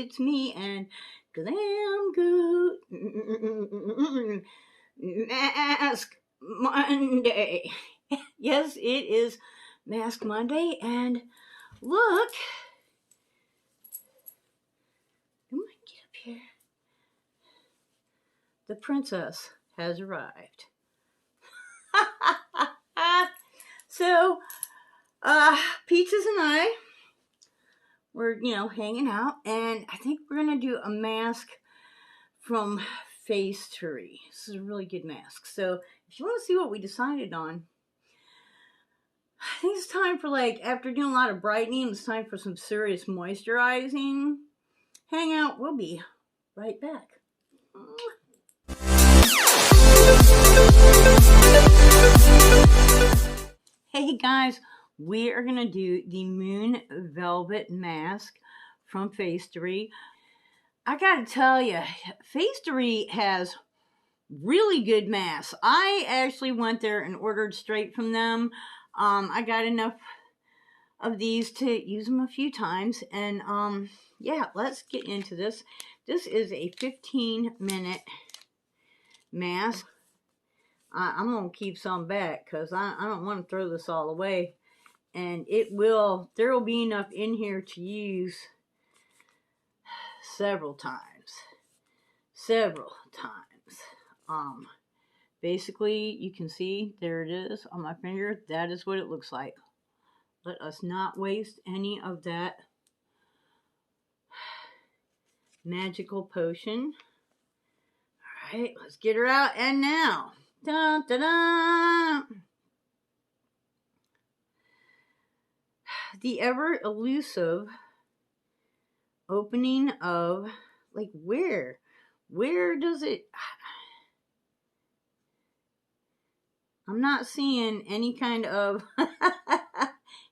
it's me and Glam Goat. Mask Monday. Yes, it is Mask Monday, and look. Come on, get up here. The princess has arrived. So, Peaches and I were, hanging out, and I think we're gonna do a mask from TheFatRat. This is a really good mask. So, if you want to see what we decided on, I think it's time for, after doing a lot of brightening, it's time for some serious moisturizing. Hang out. We'll be right back. Hey guys, we are going to do the Moon Velvet Mask from TheFatRat. I got to tell you, TheFatRat has really good masks. I actually went there and ordered straight from them. I got enough of these to use them a few times. And yeah, let's get into this. This is a 15-minute mask. I'm going to keep some back because I don't want to throw this all away. And there will be enough in here to use several times. Basically, you can see, there it is on my finger. That is what it looks like. Let us not waste any of that magical potion. All right, let's get her out. And now, dun, dun, dun, the ever elusive opening of, where does it? I'm not seeing any kind of.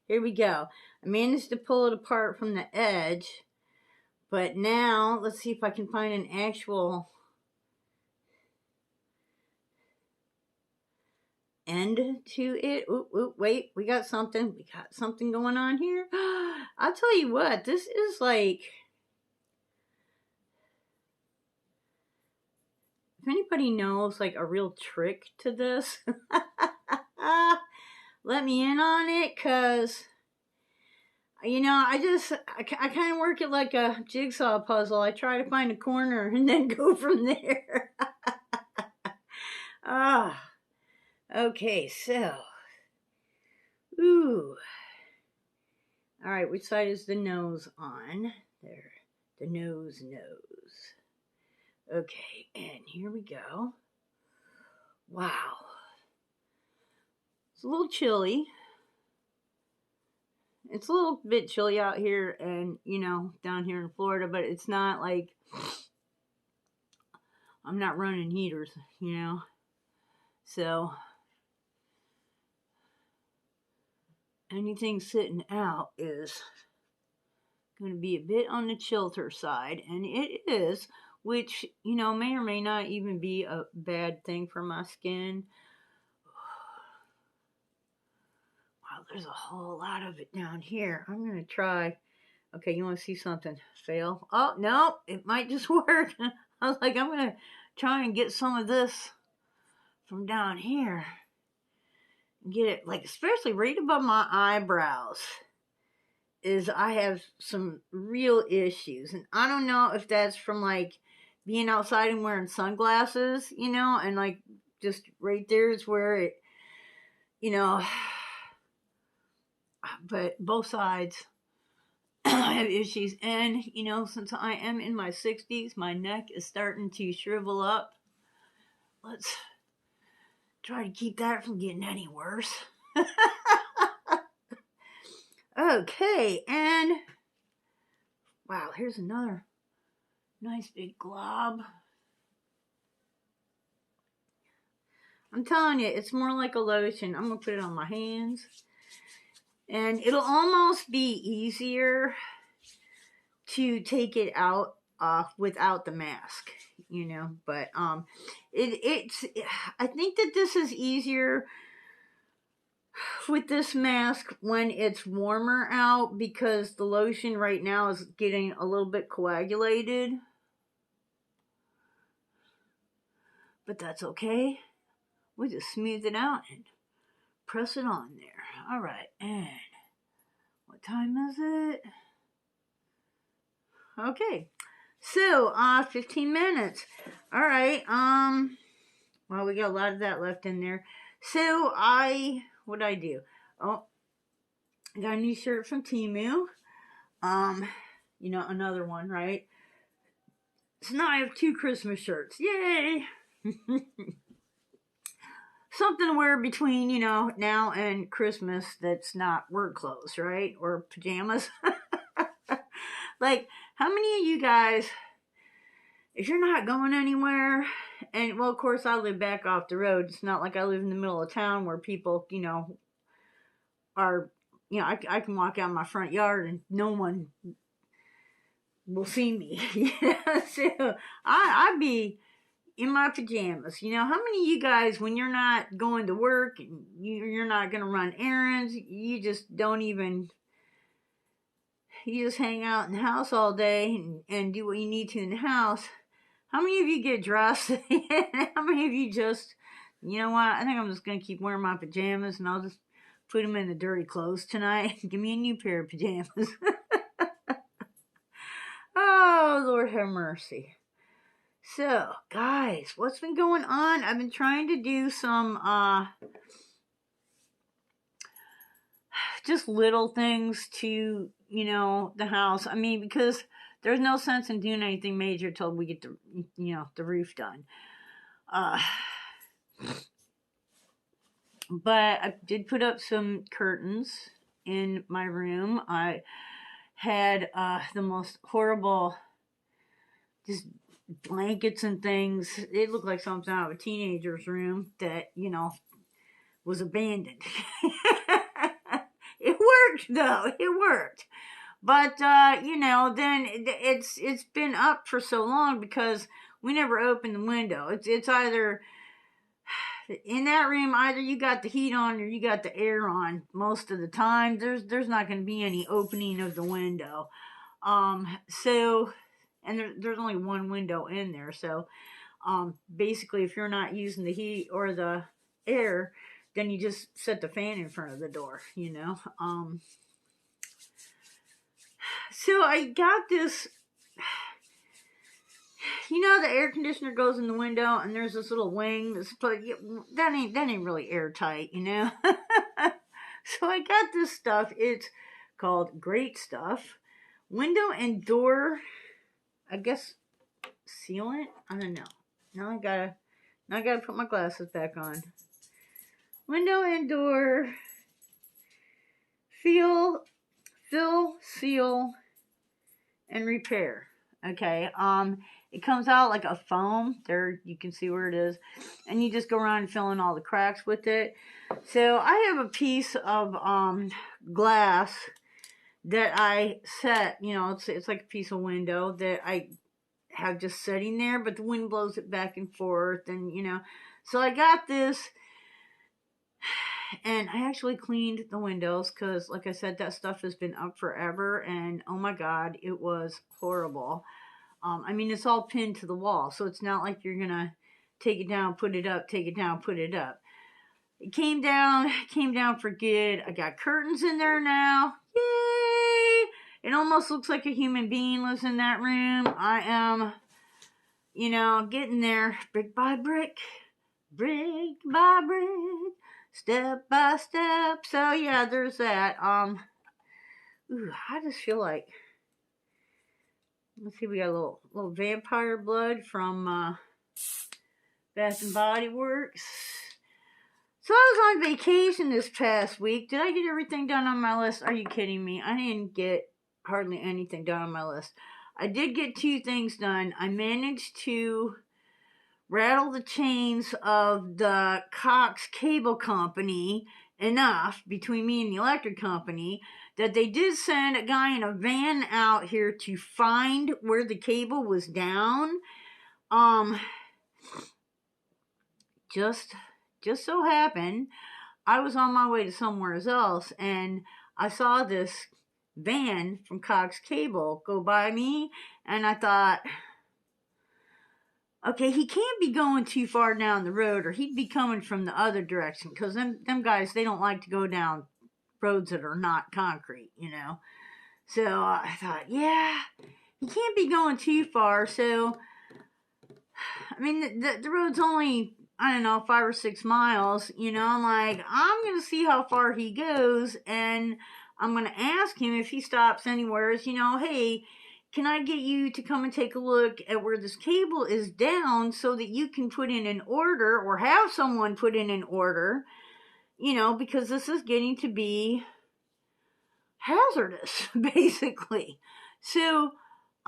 Here we go. I managed to pull it apart from the edge, but now let's see if I can find an actual end to it. Oop, wait, we got something going on here. I'll tell you what, this is if anybody knows a real trick to this, let me in on it, because I kind of work it like a jigsaw puzzle. I try to find a corner and then go from there. Okay, so, all right, which side is the nose on? There, the nose. Okay, and here we go. Wow. It's a little chilly. It's a little bit chilly out here and, down here in Florida, but it's not I'm not running heaters, So, anything sitting out is going to be a bit on the chilter side, and it is, which, may or may not even be a bad thing for my skin. Wow, there's a whole lot of it down here. I'm going to try. Okay, you want to see something? Fail. Oh, no, it might just work. I was like, I'm going to try and get some of this from down here. Get it, especially right above my eyebrows. I have some real issues. And I don't know if that's from, being outside and wearing sunglasses, and, just right there is where it, but both sides I have issues. And, since I am in my 60s, my neck is starting to shrivel up. Let's try to keep that from getting any worse. Okay, and wow, here's another nice big glob. I'm telling you, it's more like a lotion. I'm going to put it on my hands. And it'll almost be easier to take it out without the mask, But it's I think that this is easier off with this mask when it's warmer out because the lotion right now is getting a little bit coagulated. But that's okay. We'll just smooth it out and press it on there. All right, and what time is it? Okay, so 15 minutes. All right, well, we got a lot of that left in there. So what'd I do? Oh, I got a new shirt from Temu. Another one, right? So now I have 2 Christmas shirts. Yay! Something to wear between, now and Christmas that's not work clothes, right? Or pajamas. Like, how many of you guys, if you're not going anywhere, and, well, of course, I live back off the road. It's not like I live in the middle of town where people, are, I can walk out my front yard and no one will see me. So I'd be in my pajamas. How many of you guys, when you're not going to work and you're not going to run errands, you just hang out in the house all day and do what you need to in the house? How many of you get dressed? How many of you just, you know what, I think I'm just going to keep wearing my pajamas and I'll just put them in the dirty clothes tonight. Give me a new pair of pajamas. Oh, Lord have mercy. So, guys, what's been going on? I've been trying to do some, just little things to, the house. I mean, because there's no sense in doing anything major till we get the roof done. But I did put up some curtains in my room. I had, the most horrible, just blankets and things. It looked like something out of a teenager's room that, was abandoned. It worked though. It worked. But, then it's been up for so long because we never opened the window. It's either, in that room, either you got the heat on or you got the air on most of the time. There's not going to be any opening of the window. So, and there's only one window in there. So, basically, if you're not using the heat or the air, then you just set the fan in front of the door, So I got this, the air conditioner goes in the window and there's this little wing that ain't really airtight, So I got this stuff. It's called Great Stuff. Window and door, I guess, sealant? I don't know. Now I gotta put my glasses back on. Window and door, fill, seal, and repair. Okay. It comes out like a foam. There, you can see where it is, and you just go around and fill in all the cracks with it. So I have a piece of glass that I set. It's like a piece of window that I have just sitting there, but the wind blows it back and forth, and So I got this. And I actually cleaned the windows because, like I said, that stuff has been up forever. And, oh, my God, it was horrible. I mean, it's all pinned to the wall. So it's not like you're going to take it down, put it up, take it down, put it up. It came down for good. I got curtains in there now. Yay! It almost looks like a human being lives in that room. I am, getting there brick by brick, brick by brick. Step by step. So yeah, there's that. I just feel like, let's see, we got a little vampire blood from Bath and Body Works. So I was on vacation this past week. Did I get everything done on my list? Are you kidding me? I didn't get hardly anything done on my list. I did get 2 things done. I managed to rattle the chains of the Cox Cable Company enough between me and the electric company that they did send a guy in a van out here to find where the cable was down. Just so happened, I was on my way to somewhere else, and I saw this van from Cox Cable go by me, and I thought, okay, he can't be going too far down the road, or he'd be coming from the other direction, because them guys, they don't like to go down roads that are not concrete, you know. So I thought, yeah, he can't be going too far. So, I mean, the road's only, I don't know, 5 or 6 miles, you know. I'm like, I'm going to see how far he goes, and I'm going to ask him if he stops anywhere, you know, hey, can I get you to come and take a look at where this cable is down so that you can put in an order, or have someone put in an order, you know, because this is getting to be hazardous, basically. So,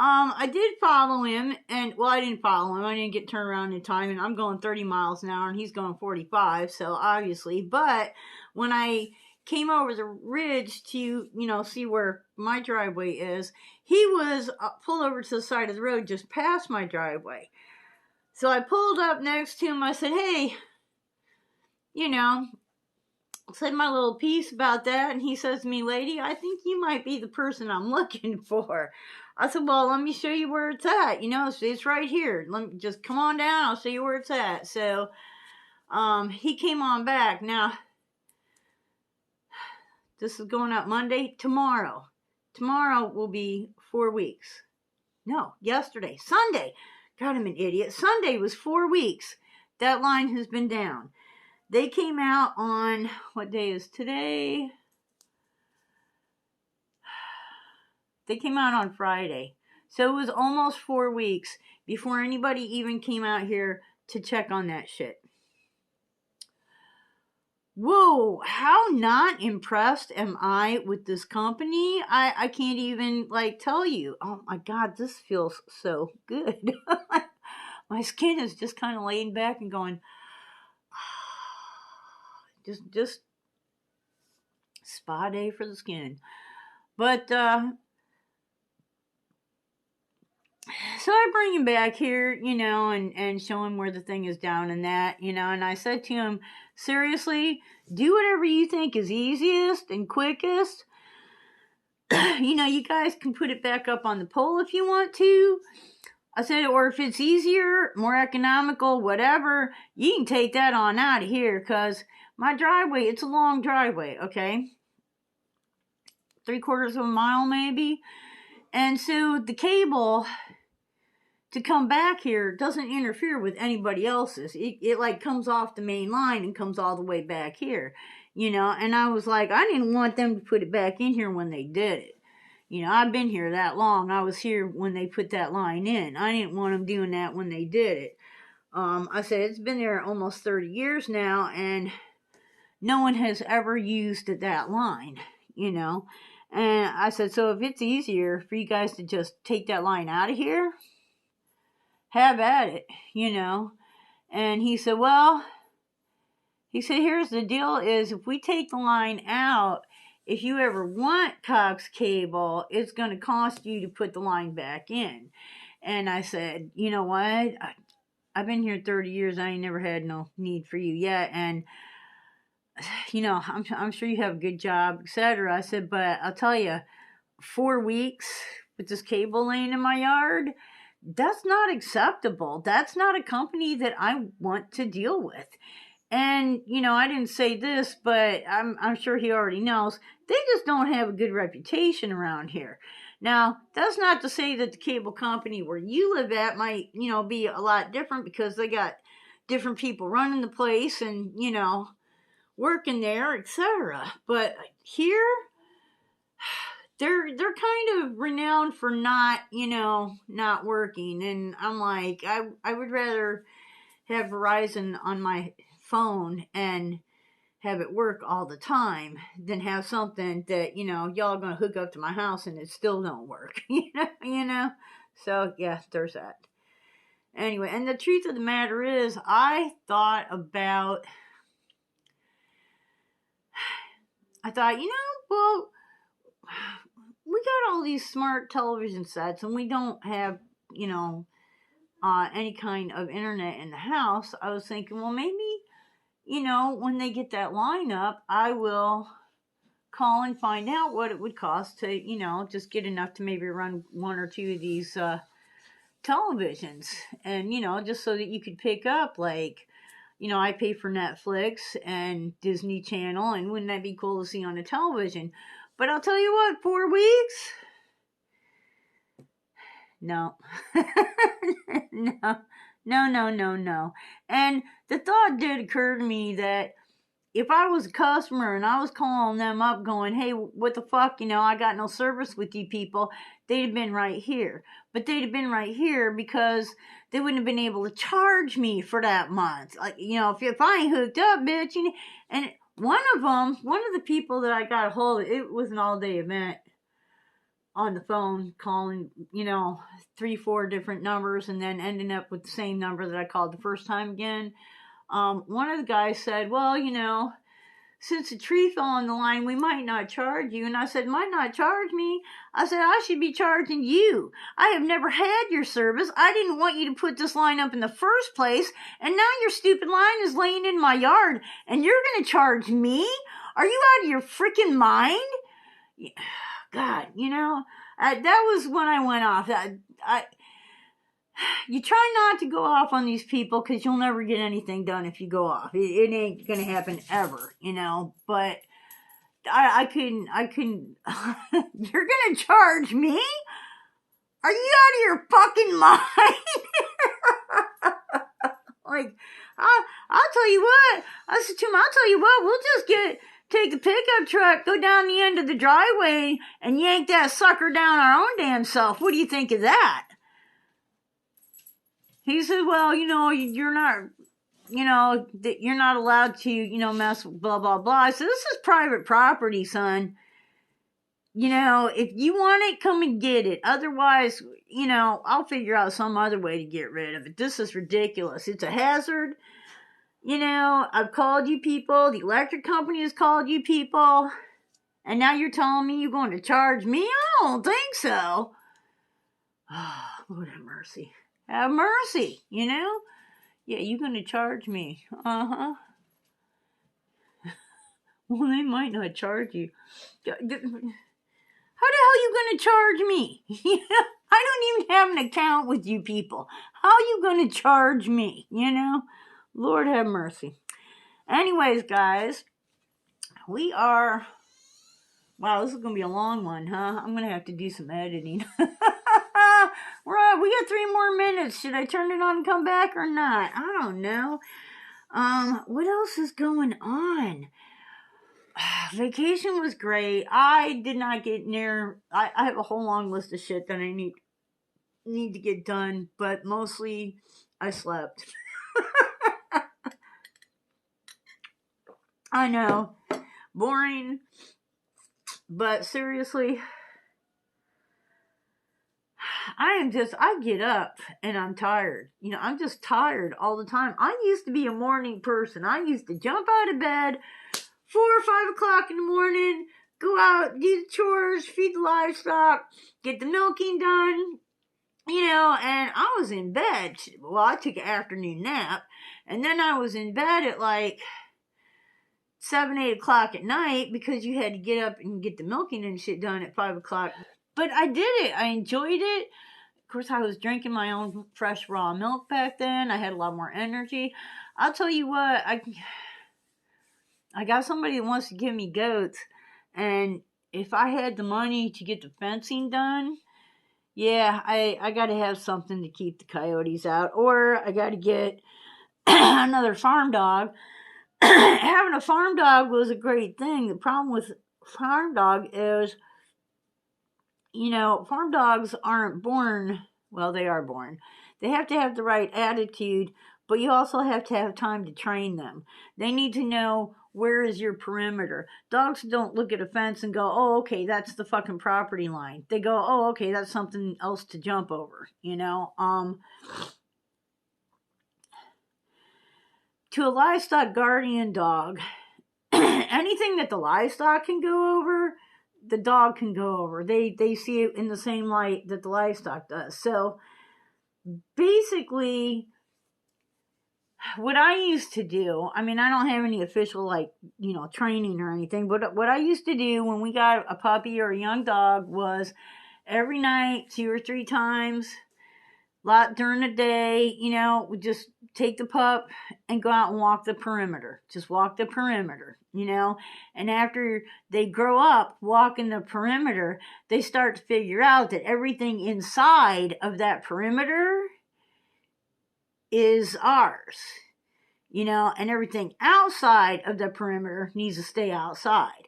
I did follow him, and, well, I didn't follow him. I didn't get turned around in time, and I'm going 30 miles an hour, and he's going 45, so obviously. But when I came over the ridge to, you know, see where my driveway is, he was pulled over to the side of the road just past my driveway. So I pulled up next to him. I said, hey, you know, said my little piece about that, and he says to me, lady, I think you might be the person I'm looking for. I said, well, let me show you where it's at. You know, it's right here. Let me just come on down. I'll show you where it's at. So, he came on back. Now, this is going up Monday. Tomorrow will be 4 weeks. No, yesterday, Sunday. God, I'm an idiot. Sunday was 4 weeks. That line has been down. They came out on, what day is today? They came out on Friday. So it was almost 4 weeks before anybody even came out here to check on that shit. Whoa, how not impressed am I with this company? I can't even, like, tell you. Oh my God, this feels so good. My skin is just kind of laying back and going, just spa day for the skin. But, so I bring him back here, you know, and show him where the thing is down and that, you know, and I said to him, seriously, do whatever you think is easiest and quickest. You know, you guys can put it back up on the pole if you want to. I said, or if it's easier, more economical, whatever, you can take that on out of here, because my driveway, it's a long driveway, okay? 3/4 of a mile maybe. And so the cable to come back here doesn't interfere with anybody else's. It like comes off the main line and comes all the way back here, you know. And I was like, I didn't want them to put it back in here when they did it. You know, I've been here that long. I was here when they put that line in. I didn't want them doing that when they did it. I said, it's been there almost 30 years now, and no one has ever used that line, you know. And I said, so if it's easier for you guys to just take that line out of here, have at it, you know. And he said, well, he said, here's the deal is, if we take the line out, if you ever want Cox cable, it's going to cost you to put the line back in. And I said, you know what? I've been here 30 years. I ain't never had no need for you yet. And, you know, I'm sure you have a good job, etc. I said, but I'll tell you, 4 weeks with this cable laying in my yard, that's not acceptable. That's not a company that I want to deal with. And, you know, I didn't say this, but I'm sure he already knows, they just don't have a good reputation around here. Now, that's not to say that the cable company where you live at might, you know, be a lot different, because they got different people running the place and, you know, working there, etc. But here, they're kind of renowned for not, you know, not working. And I'm like, I would rather have Verizon on my phone and have it work all the time than have something that, you know, y'all gonna hook up to my house and it still don't work. You know. So yeah, there's that. Anyway, and the truth of the matter is, I thought, you know, well, we got all these smart television sets and we don't have, you know, any kind of internet in the house. I was thinking, well, maybe, when they get that line up, I will call and find out what it would cost to, just get enough to maybe run one or two of these televisions. And, just so that you could pick up, like, I pay for Netflix and Disney Channel, and wouldn't that be cool to see on the television? But I'll tell you what, 4 weeks? No. No. And the thought did occur to me that if I was a customer and I was calling them up going, hey, what the fuck, I got no service with you people, they'd have been right here. But they'd have been right here because they wouldn't have been able to charge me for that month. Like, if I ain't hooked up, bitch. And one of the people that I got a hold of, it was an all-day event on the phone calling, 3-4 different numbers and then ending up with the same number that I called the first time again. One of the guys said, well, since a tree fell on the line, we might not charge you. And I said, might not charge me? I said, I should be charging you. I have never had your service. I didn't want you to put this line up in the first place. And now your stupid line is laying in my yard. And you're going to charge me? Are you out of your freaking mind? God, that was when I went off. You try not to go off on these people because you'll never get anything done if you go off. It ain't going to happen ever, but I couldn't, you're going to charge me? Are you out of your fucking mind? Like, I'll tell you what, I said to him, I'll tell you what, we'll just take the pickup truck, go down the end of the driveway, and yank that sucker down our own damn self. What do you think of that? He said, well, you're not, you're not allowed to, mess with blah, blah, blah. I said, this is private property, son. If you want it, come and get it. Otherwise, I'll figure out some other way to get rid of it. This is ridiculous. It's a hazard. I've called you people. The electric company has called you people. And now you're telling me you're going to charge me? I don't think so. Oh, Lord have mercy. Have mercy, Yeah, you're going to charge me. Uh-huh. Well, they might not charge you. How the hell are you going to charge me? I don't even have an account with you people. How are you going to charge me? Lord have mercy. Anyways, guys, we are... Wow, this is going to be a long one, huh? I'm going to have to do some editing. Right, we got 3 more minutes. Should I turn it on and come back or not? I don't know. What else is going on? Vacation was great. I did not get near... I have a whole long list of shit that I need to get done, but mostly I slept. I know. Boring. But seriously, I get up and I'm tired. I'm just tired all the time. I used to be a morning person. I used to jump out of bed 4 or 5 o'clock in the morning, go out, do the chores, feed the livestock, get the milking done, and I was in bed. Well, I took an afternoon nap, and then I was in bed at like 7, 8 o'clock at night because you had to get up and get the milking and shit done at 5 o'clock. But I did it. I enjoyed it. Of course, I was drinking my own fresh raw milk back then. I had a lot more energy. I'll tell you what, I got somebody that wants to give me goats. And if I had the money to get the fencing done, yeah, I got to have something to keep the coyotes out. Or I got to get another farm dog. Having a farm dog was a great thing. The problem with farm dog is, farm dogs aren't born, well, they are born. They have to have the right attitude, but you also have to have time to train them. They need to know where is your perimeter. Dogs don't look at a fence and go, oh, okay, that's the fucking property line. They go, oh, okay, that's something else to jump over, To a livestock guardian dog, anything that the livestock can go over, the dog can go over. They see it in the same light that the livestock does. So basically, what I used to do, I mean, I don't have any official, like, training or anything, but what I used to do when we got a puppy or a young dog was every night, 2 or 3 times, lot during the day, we just take the pup and go out and walk the perimeter. Just walk the perimeter, And after they grow up walking the perimeter, they start to figure out that everything inside of that perimeter is ours, and everything outside of the perimeter needs to stay outside.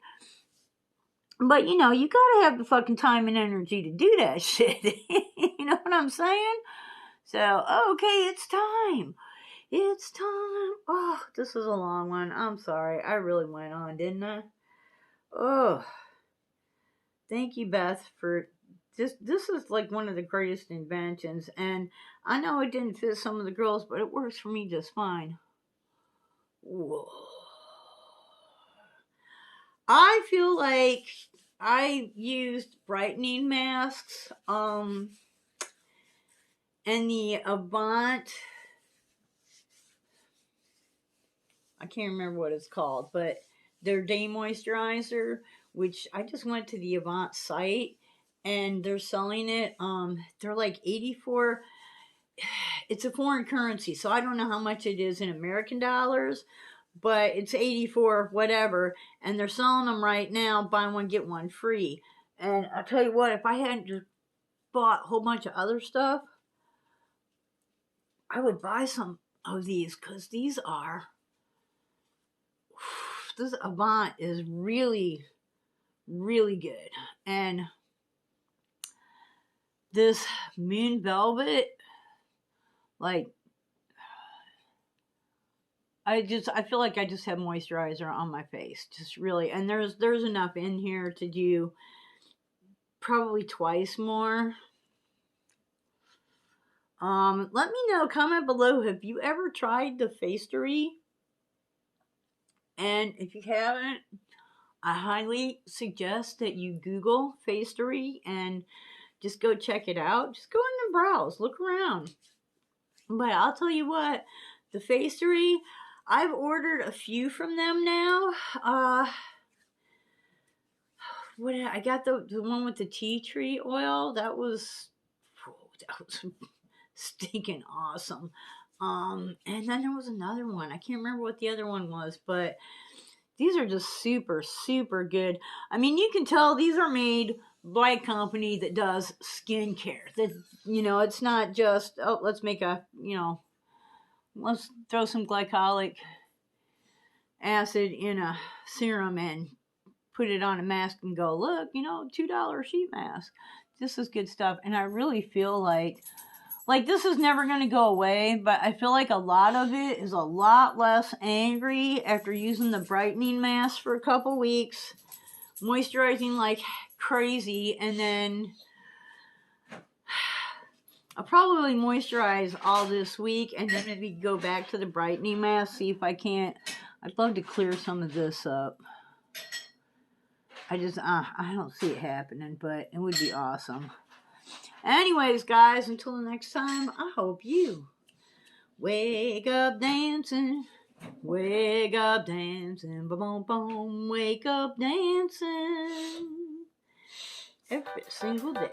But, you gotta have the fucking time and energy to do that shit. You know what I'm saying? So, okay, it's time. It's time. Oh, this is a long one. I'm sorry. I really went on, didn't I? Oh, thank you, Beth, for this is like one of the greatest inventions. And I know it didn't fit some of the girls, but it works for me just fine. Whoa. I feel like I used brightening masks, and the Avant, I can't remember what it's called, but their day moisturizer, which I just went to the Avant site and they're selling it. They're like 84. It's a foreign currency, so I don't know how much it is in American dollars, but it's 84 whatever, and they're selling them right now, buy one get one free. And I'll tell you what, if I hadn't just bought a whole bunch of other stuff, I would buy some of these, because this Avant is really, really good. And this Moon Velvet, like, I feel like I just have moisturizer on my face, just really. And there's enough in here to do probably twice more. Let me know, comment below, have you ever tried the TheFatRat? And if you haven't, I highly suggest that you Google TheFatRat and just go check it out. Just go in and browse, look around. But I'll tell you what, the TheFatRat, I've ordered a few from them now. I got the one with the tea tree oil. That was stinking awesome. And then there was another one. I can't remember what the other one was, but these are just super, super good. I mean, you can tell these are made by a company that does skincare. That, it's not just, let's make let's throw some glycolic acid in a serum and put it on a mask and go, look, $2 sheet mask. This is good stuff. And I really feel like this is never going to go away, but I feel like a lot of it is a lot less angry after using the brightening mask for a couple weeks, moisturizing like crazy, and then I'll probably moisturize all this week, and then maybe go back to the brightening mask, see if I can't. I'd love to clear some of this up. I don't see it happening, but it would be awesome. Anyways, guys, until the next time, I hope you wake up dancing, boom, boom, wake up dancing every single day.